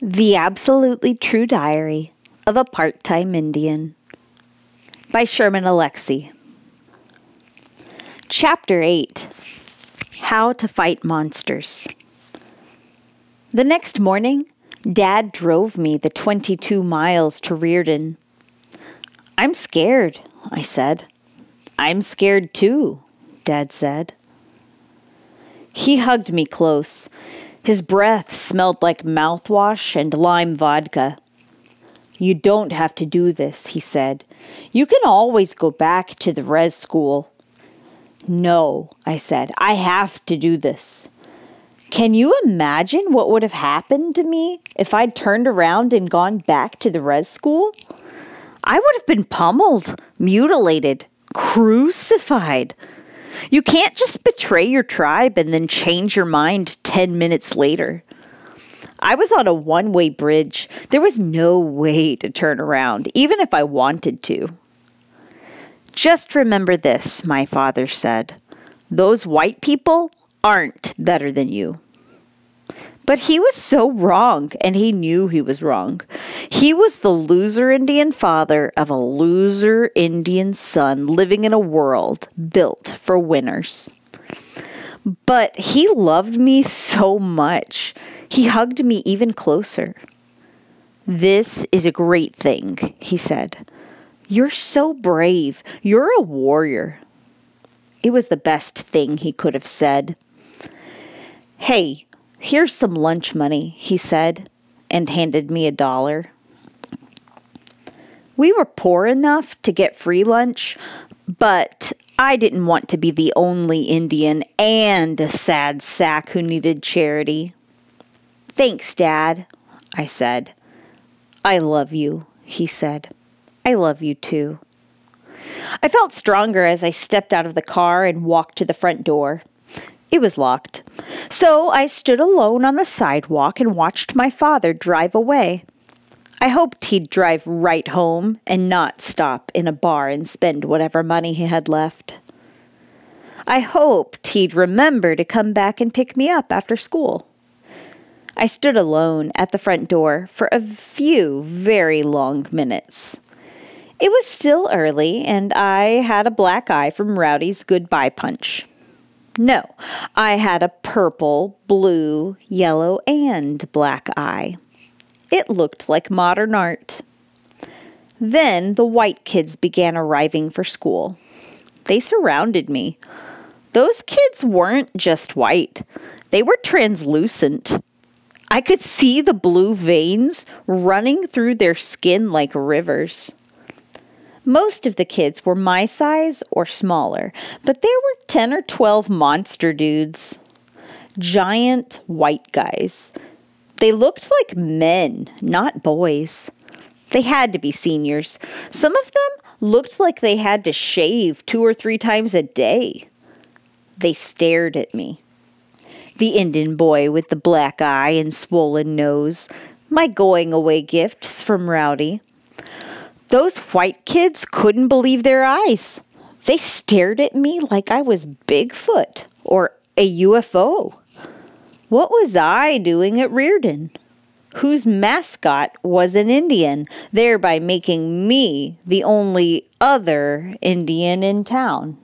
The Absolutely True Diary of a Part-Time Indian by Sherman Alexie. Chapter 8. How to Fight Monsters. The next morning, Dad drove me the 22 miles to Reardon. "I'm scared," I said. "I'm scared too," Dad said. He hugged me close. His breath smelled like mouthwash and lime vodka. "You don't have to do this," he said. "You can always go back to the res school." "No," I said. "I have to do this." Can you imagine what would have happened to me if I'd turned around and gone back to the res school? I would have been pummeled, mutilated, crucified. You can't just betray your tribe and then change your mind 10 minutes later. I was on a one-way bridge. There was no way to turn around, even if I wanted to. "Just remember this," my father said. "Those white people aren't better than you." But he was so wrong, and he knew he was wrong. He was the loser Indian father of a loser Indian son living in a world built for winners. But he loved me so much. He hugged me even closer. "This is a great thing," he said. "You're so brave. You're a warrior." It was the best thing he could have said. "Hey, here's some lunch money," he said, and handed me $1. We were poor enough to get free lunch, but I didn't want to be the only Indian and a sad sack who needed charity. "Thanks, Dad," I said. "I love you," he said. "I love you too." I felt stronger as I stepped out of the car and walked to the front door. It was locked. So I stood alone on the sidewalk and watched my father drive away. I hoped he'd drive right home and not stop in a bar and spend whatever money he had left. I hoped he'd remember to come back and pick me up after school. I stood alone at the front door for a few very long minutes. It was still early, and I had a black eye from Rowdy's goodbye punch. No, I had a purple, blue, yellow, and black eye. It looked like modern art. Then the white kids began arriving for school. They surrounded me. Those kids weren't just white. They were translucent. I could see the blue veins running through their skin like rivers. Most of the kids were my size or smaller, but there were 10 or 12 monster dudes. Giant white guys. They looked like men, not boys. They had to be seniors. Some of them looked like they had to shave 2 or 3 times a day. They stared at me. The Indian boy with the black eye and swollen nose. My going-away gifts from Rowdy. Those white kids couldn't believe their eyes. They stared at me like I was Bigfoot or a UFO. What was I doing at Reardon? Whose mascot was an Indian, thereby making me the only other Indian in town?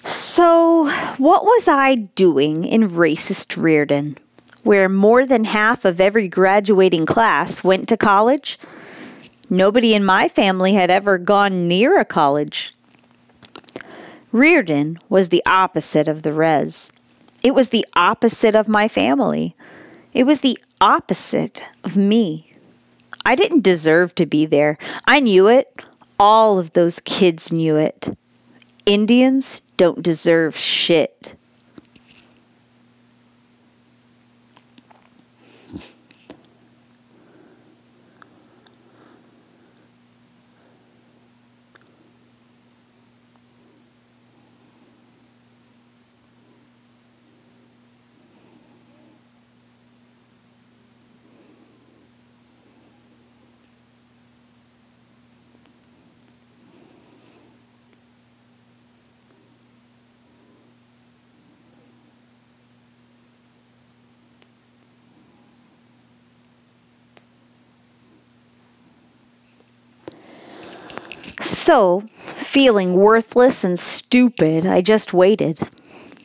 So, what was I doing in racist Reardon, where more than half of every graduating class went to college? Nobody in my family had ever gone near a college. Reardon was the opposite of the res. It was the opposite of my family. It was the opposite of me. I didn't deserve to be there. I knew it. All of those kids knew it. Indians don't deserve shit. So, feeling worthless and stupid, I just waited.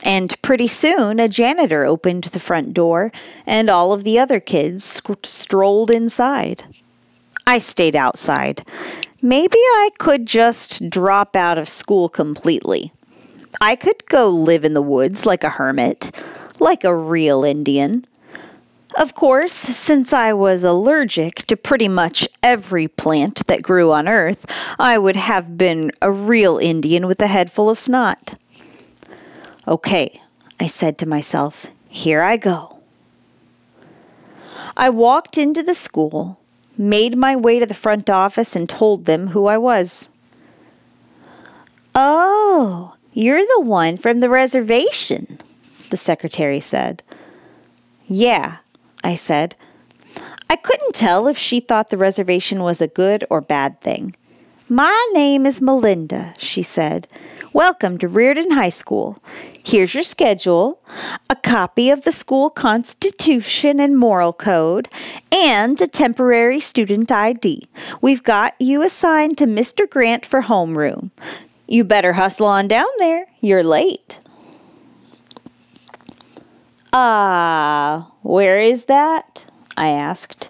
And pretty soon, a janitor opened the front door, and all of the other kids strolled inside. I stayed outside. Maybe I could just drop out of school completely. I could go live in the woods like a hermit, like a real Indian. Of course, since I was allergic to pretty much every plant that grew on Earth, I would have been a real Indian with a head full of snot. Okay, I said to myself, here I go. I walked into the school, made my way to the front office, and told them who I was. Oh, you're the one from the reservation, the secretary said. Yeah, I said. I couldn't tell if she thought the reservation was a good or bad thing. My name is Melinda, she said. Welcome to Reardon High School. Here's your schedule, a copy of the school constitution and moral code, and a temporary student ID. We've got you assigned to Mr. Grant for homeroom. You better hustle on down there. You're late. Where is that? I asked.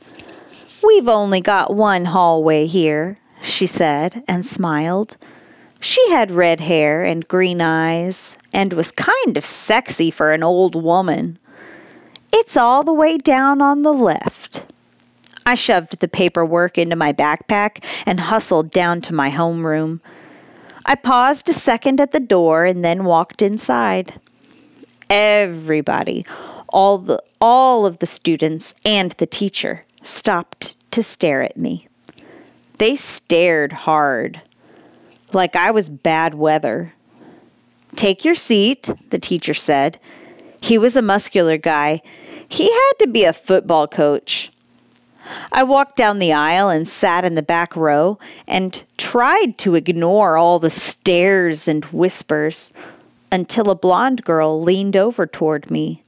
We've only got one hallway here, she said, and smiled. She had red hair and green eyes, and was kind of sexy for an old woman. It's all the way down on the left. I shoved the paperwork into my backpack and hustled down to my homeroom. I paused a second at the door and then walked inside. Everybody, all of the students and the teacher stopped to stare at me. They stared hard, like I was bad weather. Take your seat, the teacher said. He was a muscular guy. He had to be a football coach. I walked down the aisle and sat in the back row and tried to ignore all the stares and whispers until a blonde girl leaned over toward me.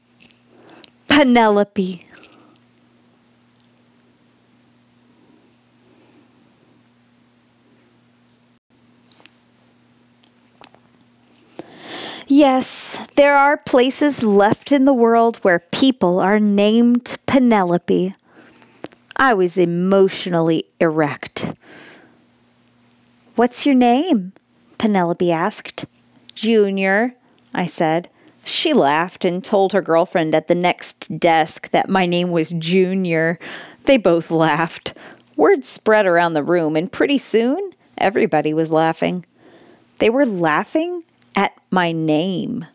Penelope. Yes, there are places left in the world where people are named Penelope. I was emotionally erect. What's your name? Penelope asked. Junior, I said. She laughed and told her girlfriend at the next desk that my name was Junior. They both laughed. Word spread around the room, and pretty soon, everybody was laughing. They were laughing at my name.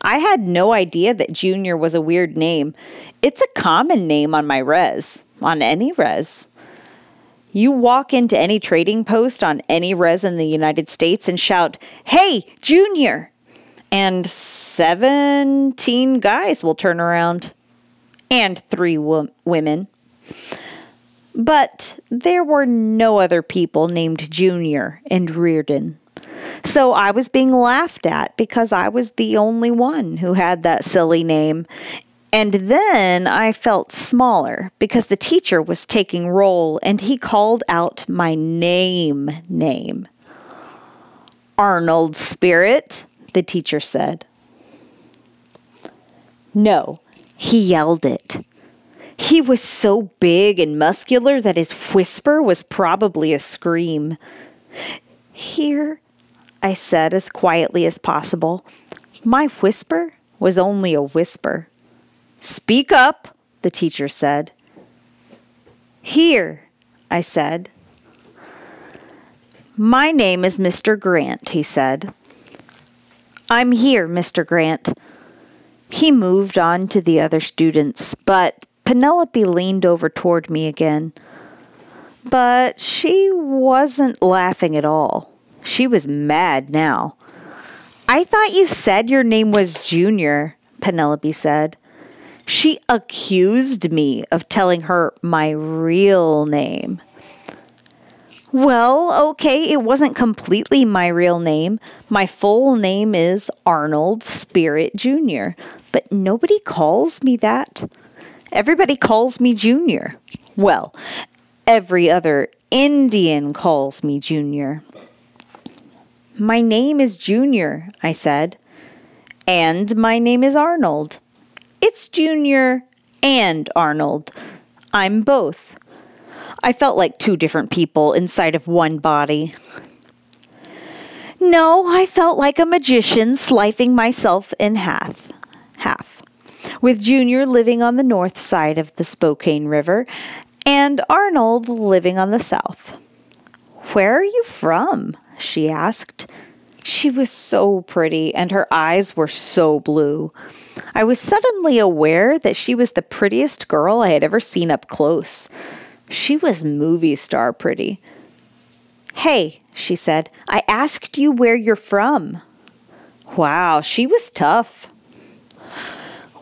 I had no idea that Junior was a weird name. It's a common name on my res, on any res. You walk into any trading post on any res in the United States and shout, "Hey, Junior!" And 17 guys will turn around. And 3 women. But there were no other people named Junior in Reardon. So I was being laughed at because I was the only one who had that silly name. And then I felt smaller because the teacher was taking roll and he called out my name. Arnold Spirit, the teacher said. No, he yelled it. He was so big and muscular that his whisper was probably a scream. Here, I said as quietly as possible. My whisper was only a whisper. Speak up, the teacher said. Here, I said. My name is Mr. Grant, he said. I'm here, Mr. Grant. He moved on to the other students, but Penelope leaned over toward me again. But she wasn't laughing at all. She was mad now. I thought you said your name was Junior, Penelope said. She accused me of telling her my real name. Well, okay, it wasn't completely my real name. My full name is Arnold Spirit Jr., but nobody calls me that. Everybody calls me Junior. Well, every other Indian calls me Junior. My name is Junior, I said. And my name is Arnold. It's Junior and Arnold. I'm both. I felt like two different people inside of one body. No, I felt like a magician slicing myself in half, with Junior living on the north side of the Spokane River and Arnold living on the south. Where are you from? She asked. She was so pretty and her eyes were so blue. I was suddenly aware that she was the prettiest girl I had ever seen up close. She was movie star pretty. Hey, she said, I asked you where you're from. Wow, she was tough.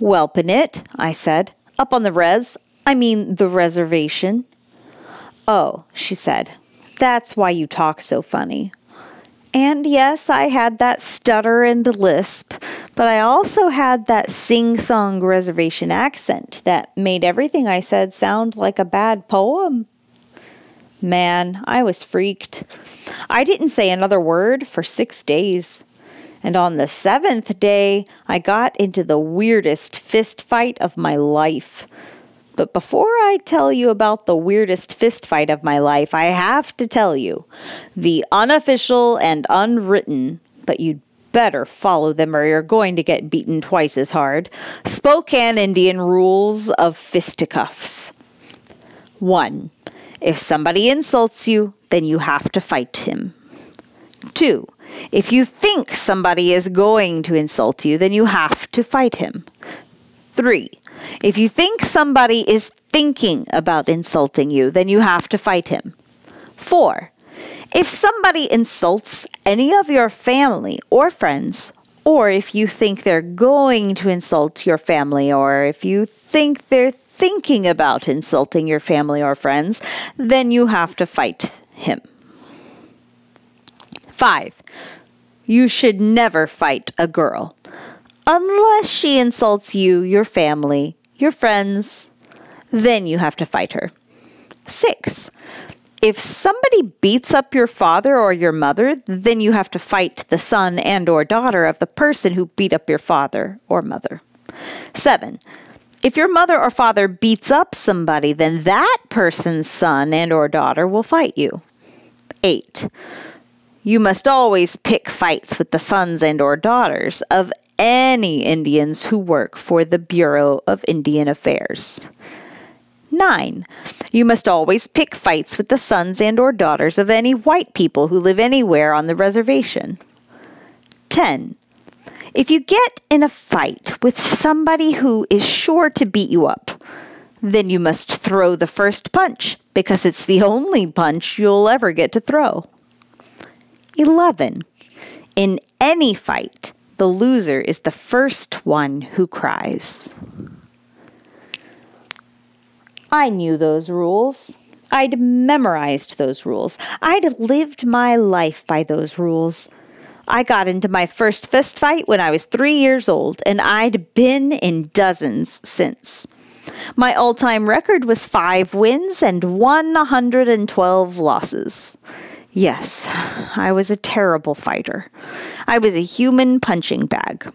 Welpinit, I said, up on the the reservation. Oh, she said, that's why you talk so funny. And yes, I had that stutter and lisp, but I also had that sing-song reservation accent that made everything I said sound like a bad poem. Man, I was freaked. I didn't say another word for 6 days. And on the 7th day, I got into the weirdest fist fight of my life. But before I tell you about the weirdest fist fight of my life, I have to tell you the unofficial and unwritten, but you'd better follow them or you're going to get beaten twice as hard, Spokane Indian rules of fisticuffs. 1. If somebody insults you, then you have to fight him. 2. If you think somebody is going to insult you, then you have to fight him. 3. If you think somebody is thinking about insulting you, then you have to fight him. 4. If somebody insults any of your family or friends, or if you think they're going to insult your family, or if you think they're thinking about insulting your family or friends, then you have to fight him. 5. You should never fight a girl unless she insults you, your family, your friends, then you have to fight her. 6. If somebody beats up your father or your mother, then you have to fight the son and or daughter of the person who beat up your father or mother. 7. If your mother or father beats up somebody, then that person's son and or daughter will fight you. 8. You must always pick fights with the sons and or daughters of any Indians who work for the Bureau of Indian Affairs. 9. You must always pick fights with the sons and or daughters of any white people who live anywhere on the reservation. 10. If you get in a fight with somebody who is sure to beat you up, then you must throw the first punch because it's the only punch you'll ever get to throw. 11. In any fight, the loser is the first one who cries. I knew those rules. I'd memorized those rules. I'd lived my life by those rules. I got into my first fist fight when I was 3 years old, and I'd been in dozens since. My all-time record was 5 wins and 112 losses. Yes, I was a terrible fighter. I was a human punching bag.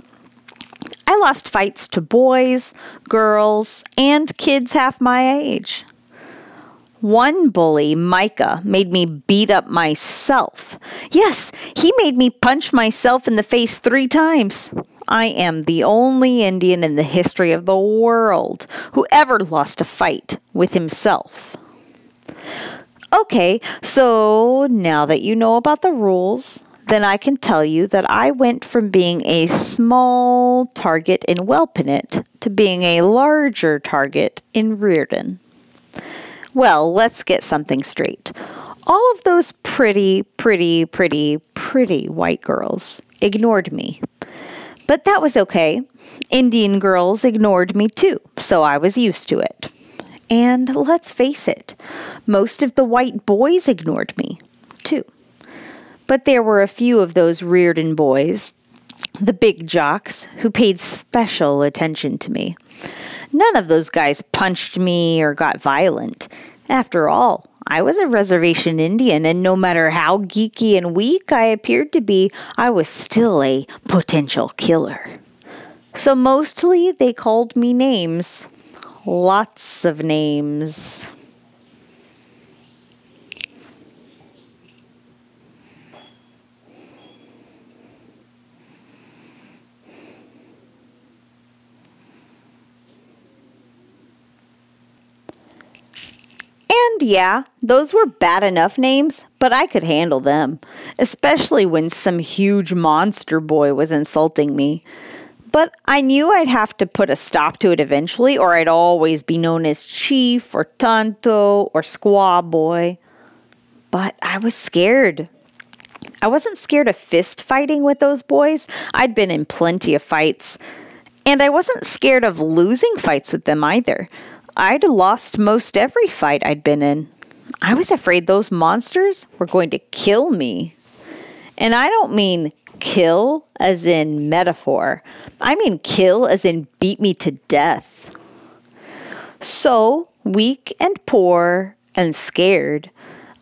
I lost fights to boys, girls, and kids half my age. One bully, Micah, made me beat up myself. Yes, he made me punch myself in the face 3 times. I am the only Indian in the history of the world who ever lost a fight with himself. Okay, so now that you know about the rules, then I can tell you that I went from being a small target in Welpinit to being a larger target in Reardon. Well, let's get something straight. All of those pretty white girls ignored me. But that was okay. Indian girls ignored me too, so I was used to it. And let's face it, most of the white boys ignored me, too. But there were a few of those Reardon boys, the big jocks, who paid special attention to me. None of those guys punched me or got violent. After all, I was a reservation Indian, and no matter how geeky and weak I appeared to be, I was still a potential killer. So mostly they called me names. Lots of names. And yeah, those were bad enough names, but I could handle them, especially when some huge monster boy was insulting me. But I knew I'd have to put a stop to it eventually, or I'd always be known as Chief or Tonto or Squaw Boy. But I was scared. I wasn't scared of fist fighting with those boys. I'd been in plenty of fights. And I wasn't scared of losing fights with them either. I'd lost most every fight I'd been in. I was afraid those monsters were going to kill me. And I don't mean kill as in metaphor. I mean kill as in beat me to death. So, weak and poor and scared,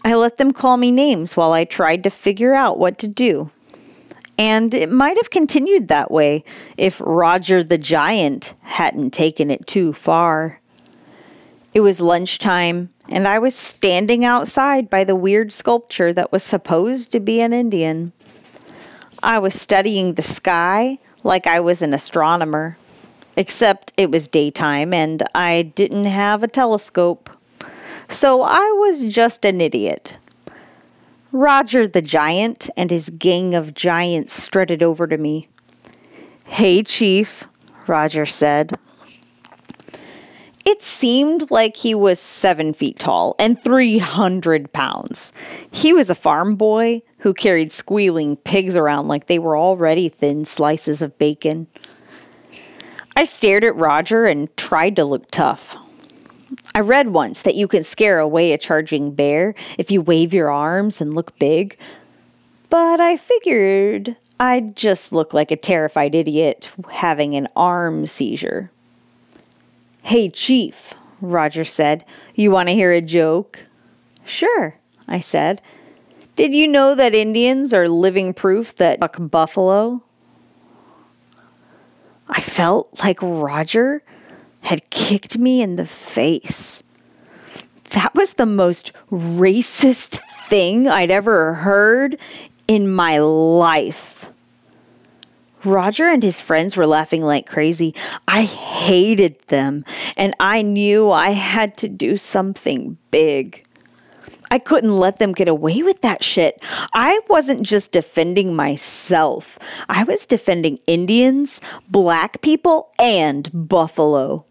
I let them call me names while I tried to figure out what to do. And it might have continued that way if Roger the Giant hadn't taken it too far. It was lunchtime, and I was standing outside by the weird sculpture that was supposed to be an Indian. I was studying the sky like I was an astronomer, except it was daytime and I didn't have a telescope. So I was just an idiot. Roger the Giant and his gang of giants strutted over to me. "Hey, Chief," Roger said. It seemed like he was 7 feet tall and 300 pounds. He was a farm boy who carried squealing pigs around like they were already thin slices of bacon. I stared at Roger and tried to look tough. I read once that you can scare away a charging bear if you wave your arms and look big. But I figured I'd just look like a terrified idiot having an arm seizure. "Hey, Chief," Roger said, "you want to hear a joke?" "Sure," I said. "Did you know that Indians are living proof that buck buffalo?" I felt like Roger had kicked me in the face. That was the most racist thing I'd ever heard in my life. Roger and his friends were laughing like crazy. I hated them, and I knew I had to do something big. I couldn't let them get away with that shit. I wasn't just defending myself. I was defending Indians, black people, and buffalo.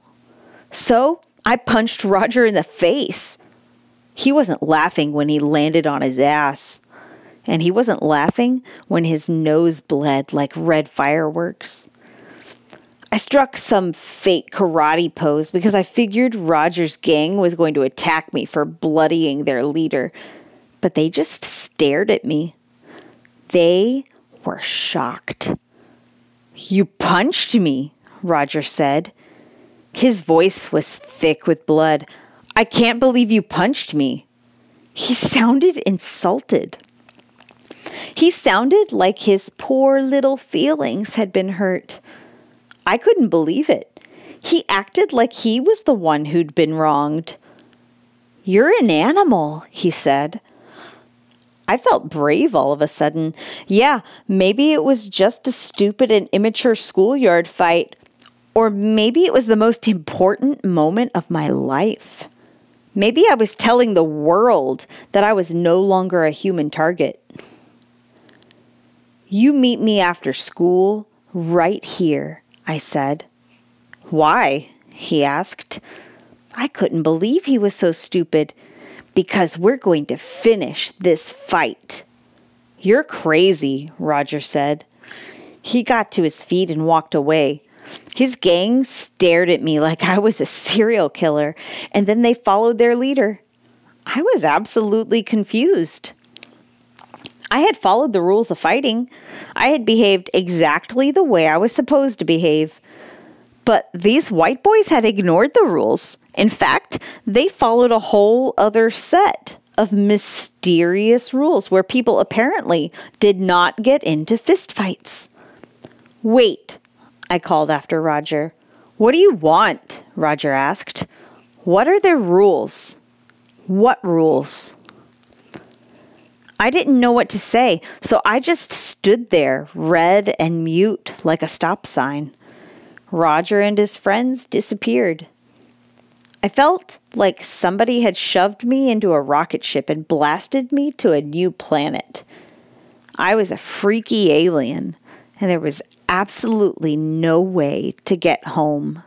So I punched Roger in the face. He wasn't laughing when he landed on his ass. And he wasn't laughing when his nose bled like red fireworks. I struck some fake karate pose because I figured Roger's gang was going to attack me for bloodying their leader. But they just stared at me. They were shocked. "You punched me," Roger said. His voice was thick with blood. "I can't believe you punched me." He sounded insulted. He sounded like his poor little feelings had been hurt. I couldn't believe it. He acted like he was the one who'd been wronged. "You're an animal," he said. I felt brave all of a sudden. Yeah, maybe it was just a stupid and immature schoolyard fight. Or maybe it was the most important moment of my life. Maybe I was telling the world that I was no longer a human target. "You meet me after school right here," I said. "Why?" he asked. I couldn't believe he was so stupid. "Because we're going to finish this fight." "You're crazy," Roger said. He got to his feet and walked away. His gang stared at me like I was a serial killer, and then they followed their leader. I was absolutely confused. I had followed the rules of fighting. I had behaved exactly the way I was supposed to behave. But these white boys had ignored the rules. In fact, they followed a whole other set of mysterious rules where people apparently did not get into fistfights. "Wait," I called after Roger. "What do you want?" Roger asked. "What are their rules?" "What rules?" I didn't know what to say, so I just stood there, red and mute like a stop sign. Roger and his friends disappeared. I felt like somebody had shoved me into a rocket ship and blasted me to a new planet. I was a freaky alien, and there was absolutely no way to get home.